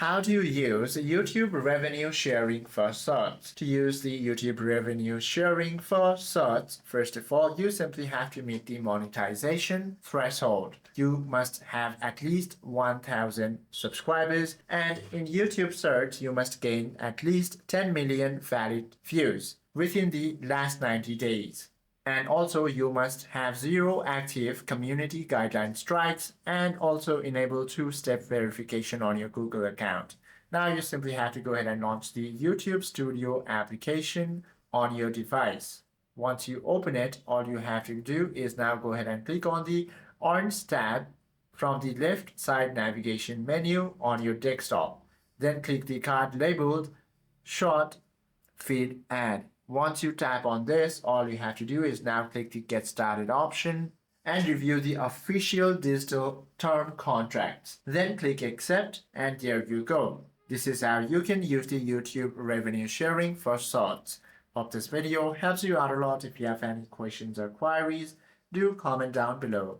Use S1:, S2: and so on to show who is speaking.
S1: How do you use YouTube revenue sharing for shorts? To use the YouTube revenue sharing for shorts, first of all, you simply have to meet the monetization threshold. You must have at least 1,000 subscribers, and in YouTube search, you must gain at least 10 million valid views within the last 90 days. And also you must have 0 active community guideline strikes and also enable 2-step verification on your Google account. Now you simply have to go ahead and launch the YouTube Studio application on your device. Once you open it, all you have to do is now go ahead and click on the orange tab from the left side navigation menu on your desktop. Then click the card labeled Short Feed Ad. Once you tap on this, all you have to do is now click the Get Started option and review the official digital term contracts. Then click Accept, and there you go. This is how you can use the YouTube revenue sharing for shorts. Hope this video helps you out a lot. If you have any questions or queries, do comment down below.